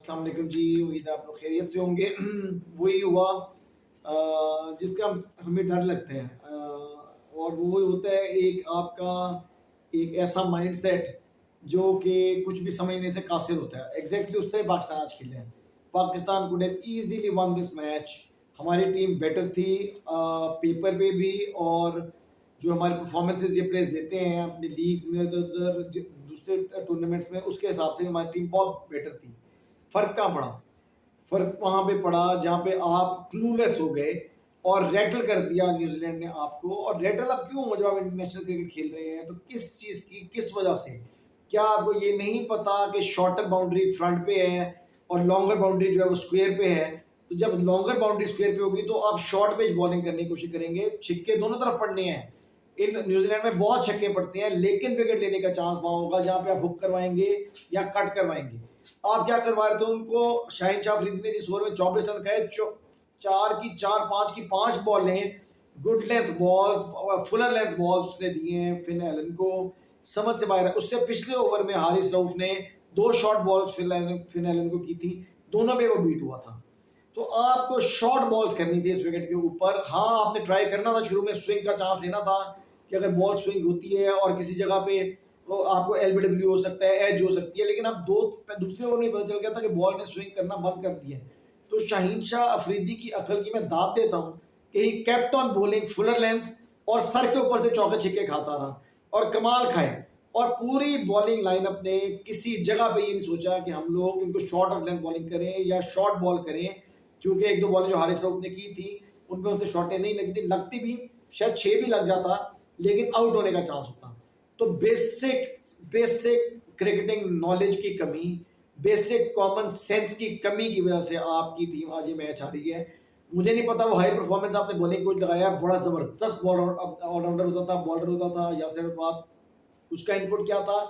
अस्सलाम वालेकुम जी, उम्मीद है आप लोग खैरियत से होंगे। वही हुआ जिसका हमें डर लगता है, और वो होता है एक आपका एक ऐसा माइंडसेट जो कि कुछ भी समझने से कासिर होता है। एग्जैक्टली उस तरह पाकिस्तान आज खेले हैं। Pakistan could have easily one this match. हमारी टीम बेटर थी पेपर पे भी, और जो हमारे परफॉर्मेंसेज ये प्लेयर्स देते हैं अपनी लीग्स में उधर उधर दूसरे टूर्नामेंट्स में, उसके हिसाब से हमारी टीम बहुत बेटर थी। फ़र्क कहाँ पड़ा? फ़र्क वहाँ पे पड़ा जहाँ पे आप क्लूलेस हो गए और रैटल कर दिया न्यूजीलैंड ने आपको। और रैटल अब क्यों हो जब आप इंटरनेशनल क्रिकेट खेल रहे हैं तो किस चीज़ की, किस वजह से? क्या आपको ये नहीं पता कि शॉर्टर बाउंड्री फ्रंट पे है और लॉन्गर बाउंड्री जो है वो स्क्वायर पे है? तो जब लॉन्गर बाउंड्री स्क्वायर पे होगी तो आप शॉर्ट पेज बॉलिंग करने की कोशिश करेंगे। छिक्के दोनों तरफ पड़ने हैं। इन न्यूजीलैंड में बहुत छक्के पड़ते हैं, लेकिन विकेट लेने का चांस वहाँ होगा जहाँ पे आप हुक करवाएंगे या कट करवाएंगे। आप क्या करवा रहे थे उनको? शाहिन शाह अफरीदी ने जिस ओवर में 24 रन खाए, 4 की 4, 5 की 5 बॉलें, good length ball, fuller length ball उसने दिए हैं फिन एलन को, समझ से बाहर है। उससे पिछले ओवर में हारिस रऊफ ने 2 शॉर्ट बॉल्स फिन एलन को की थी, दोनों पे वो बीट हुआ था। तो आपको शॉर्ट बॉल्स करनी थी इस विकेट के ऊपर। हाँ, आपने ट्राई करना था शुरू में, स्विंग का चांस लेना था कि अगर बॉल स्विंग होती है और किसी जगह पे तो आपको एलबीडब्ल्यू हो सकता है, एज हो सकती है, लेकिन अब दूसरे ओवर में पता चल गया था कि बॉल ने स्विंग करना बंद कर दिया। तो शाहीन शाह अफरीदी की अकल की मैं दाद देता हूँ कि he kept on bowling Fuller length और सर के ऊपर से चौके छिक्के खाता रहा और कमाल खाए। और पूरी बॉलिंग लाइनअप ने किसी जगह पे ये नहीं सोचा कि हम लोग इनको शॉर्ट ऑफ लेंथ बॉलिंग करें या शॉर्ट बॉल करें, क्योंकि एक दो बॉलें जो हारिस रऊफ ने की थी उनमें उनसे शॉर्टें नहीं लगी थी, लगती भी शायद 6 भी लग जाता लेकिन आउट होने का चांस होता। तो बेसिक बेसिक क्रिकेटिंग नॉलेज की कमी, बेसिक कॉमन सेंस की कमी की वजह से आपकी टीम आज ये मैच आ रही है। मुझे नहीं पता वो हाई परफॉर्मेंस आपने बॉलिंग कोच लगाया, बड़ा ज़बरदस्त ऑलराउंडर होता था, बॉलर होता था यासिर अरफात, उसका इनपुट क्या था?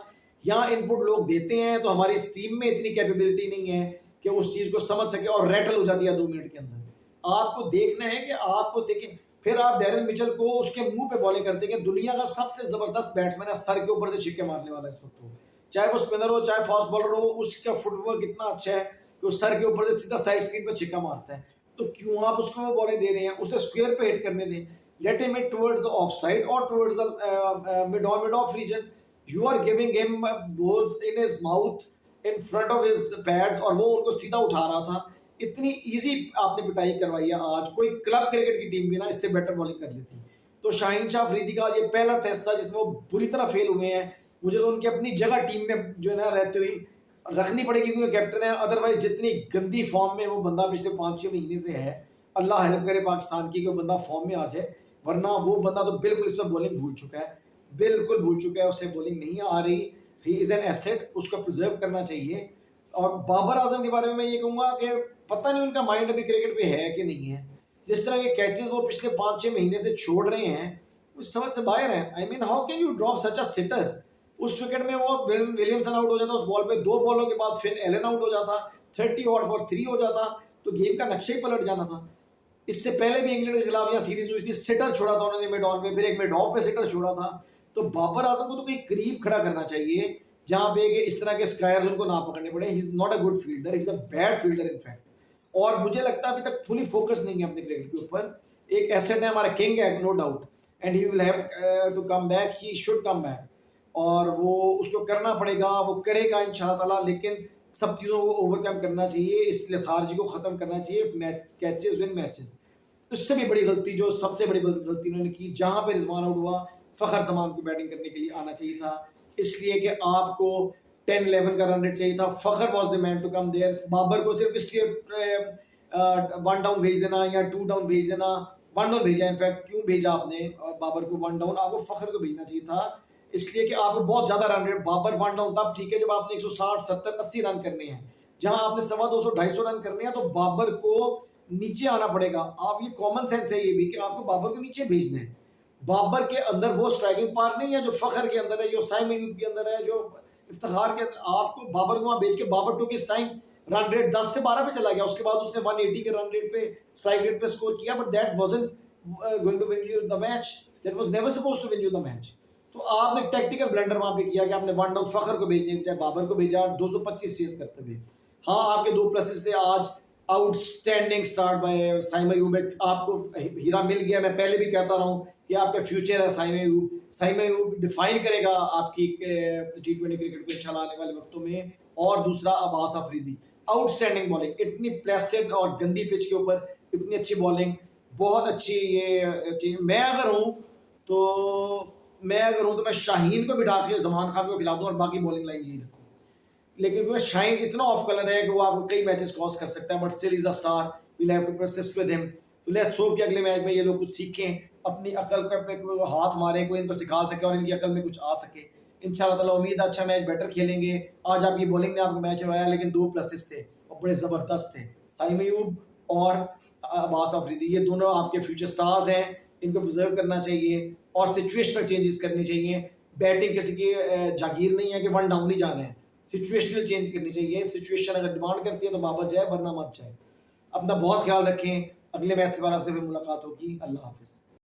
यहाँ इनपुट लोग देते हैं तो हमारी टीम में इतनी कैपेबिलिटी नहीं है कि उस चीज़ को समझ सके और रैटल हो जाती है 2 मिनट के अंदर। आपको देखना है कि आपको देखिए, फिर आप डैरेन मिचेल को उसके मुंह पे बॉलिंग करते हैं। दुनिया का सबसे जबरदस्त बैट्समैन है, सर के ऊपर से छिक्के मारने वाला इस वक्त हो, चाहे वो स्पिनर हो चाहे फास्ट बॉलर हो, उसका फुटवर्क इतना अच्छा है कि वो सर के ऊपर से सीधा साइड स्क्रीन पे छिक्का मारता है। तो क्यों आप उसको बॉलें दे रहे हैं? उसे स्क्वायर पे हिट करने दें, let him hit towards the off side और towards the mid off region. You are giving him balls in his mouth in front of his pads और वो उनको सीधा उठा रहा था। इतनी इजी आपने पिटाई करवाई है। आज कोई क्लब क्रिकेट की टीम भी ना इससे बेटर बॉलिंग कर लेती। तो शाहीन शाह अफरीदी का ये पहला टेस्ट था जिसमें वो बुरी तरह फेल हुए हैं। मुझे तो उनकी अपनी जगह टीम में जो है ना रहते हुए रखनी पड़ेगी क्योंकि कैप्टन है। अदरवाइज जितनी गंदी फॉर्म में वो बंदा पिछले 5-6 महीने से है, अल्लाह हेल्प करे पाकिस्तान की कि वो बंदा फॉर्म में आ जाए, वरना वो बंदा तो बिल्कुल इस बॉलिंग भूल चुका है, बिल्कुल भूल चुका है, उससे बॉलिंग नहीं आ रही। ही इज़ एन एसेट, उसको प्रिजर्व करना चाहिए। और बाबर आजम के बारे में मैं ये कहूँगा कि पता नहीं उनका माइंड अभी क्रिकेट पे है कि नहीं है। जिस तरह के कैचेस वो पिछले 5-6 महीने से छोड़ रहे हैं वो समझ से बाहर है। I mean how can you drop such a sitter? उस विकेट में वो विलियमसन आउट हो जाता, उस बॉल पे 2 बॉलों के बाद फिर एलन आउट हो जाता, 30 ऑट फॉर 3 हो जाता, तो गेम का नक्शा ही पलट जाना था। इससे पहले भी इंग्लैंड के खिलाफ यहाँ सीरीज हुई थी, सिटर छोड़ा था उन्होंने मिड ऑन पे, फिर एक मिड ऑफ पे सिटर छोड़ा था। तो बाबर आजम को तो कहीं करीब खड़ा करना चाहिए जहाँ पे इस तरह के स्कायर्स उनको ना पकड़ने पड़े। He is not a good fielder, he is a bad fielder in fact. और मुझे लगता है अभी तक फुली फोकस नहीं है अपने क्रिकेट के ऊपर। एक एसेट है, हमारा किंग है no doubt, and he will have to come back, he should come back, और वो उसको करना पड़ेगा, वो करेगा इंशाल्लाह ताला। लेकिन सब चीज़ों को ओवरकम करना चाहिए, इस लेथार्जी को ख़त्म करना चाहिए। मैच कैचेस विन मैचेस, उससे भी बड़ी गलती, जो सबसे बड़ी गलती उन्होंने की, जहाँ पे रिजवान आउट हुआ, फ़खर जमान को बैटिंग करने के लिए आना चाहिए था, इसलिए कि आपको 10-11 का रन रेट चाहिए था। Fakhar was the man to come there. Babar को सिर्फ इसलिए 1 डाउन भेज देना या 2 डाउन भेज देना, 1 डाउन भेजा इनफैक्ट, क्यों भेजा आपने बाबर को 1 डाउन? आपको फ़खर को भेजना चाहिए था, इसलिए कि आपको बहुत ज़्यादा रन रेट। बाबर 1 डाउन तब ठीक है जब आपने 160, 70, 80 रन करने हैं, जहाँ आपने 250, 250 रन करने हैं, तो बाबर को नीचे आना पड़ेगा। आप ये कॉमन सेंस है ये भी कि आपको बाबर को नीचे भेजना है। बाबर के अंदर वो स्ट्राइकिंग पावर नहीं है जो फ़खर के अंदर है, जो साइम अयूब के अंदर है, जो इफ्तिखार के अंदर। आपको बाबर को वहाँ भेज के, बाबर टू किस टाइम रन रेट 10 से 12 पे चला गया, उसके बाद उसने 180 के रन रेट पे, स्ट्राइक रेट पे स्कोर किया, but that wasn't going to win you the match, that was never supposed to win you the match. तो आपने टैक्टिकल ब्लंडर वहाँ पे किया कि आपने 1 डाउन फ़खर को भेजने के बजाय बाबर को भेजा 225 चेज करते हुए। हाँ, आपके 2 प्लसेस थे आज। Outstanding start by Saim Ayub, आपको हीरा मिल गया। मैं पहले भी कहता रहा हूँ कि आपका फ्यूचर है साइम अयूब। साइम अयूब डिफाइन करेगा आपकी T20 क्रिकेट को इंशाल्लाह आने वाले वक्तों में। और दूसरा अब्बास अफरीदी, आउटस्टैंडिंग बॉलिंग, इतनी प्लेसेंट और गंदी पिच के ऊपर इतनी अच्छी बॉलिंग, बहुत अच्छी ये चीज। मैं अगर हूँ तो मैं शाहीन को बिठा के जमान खान को खिला दूँ और बाकी बॉलिंग लाइन यही रखूँ। लेकिन वो शाइन इतना ऑफ कलर है कि वो आपको कई मैचेस क्रॉस कर सकता है, but still is a star, we have to persist with him. तो लेट्स होप कि अगले मैच में ये लोग कुछ सीखें, अपनी अकल का पे हाथ मारें, कोई इनको सिखा सके और इनकी अकल में कुछ आ सके। इंशाल्लाह ताला उम्मीद है अच्छा मैच बेटर खेलेंगे। आज आपकी बॉलिंग ने आपको मैच हराया, लेकिन 2 प्लसेस थे और बड़े ज़बरदस्त थे, साइम अयूब और अब्बास अफरीदी। ये दोनों आपके फ्यूचर स्टार्स हैं, इनको प्रिजर्व करना चाहिए और सिचुएशनल चेंजेस करनी चाहिए। बैटिंग किसी की जागीर नहीं है कि वन डाउन ही जाना है, सिचुएशनल चेंज करनी चाहिए। सिचुएशन अगर डिमांड करती है तो बाबर जाए, वरना मत जाए। अपना बहुत ख्याल रखें। अगले मैच से बाद आपसे फिर मुलाकात होगी। अल्लाह हाफिज़।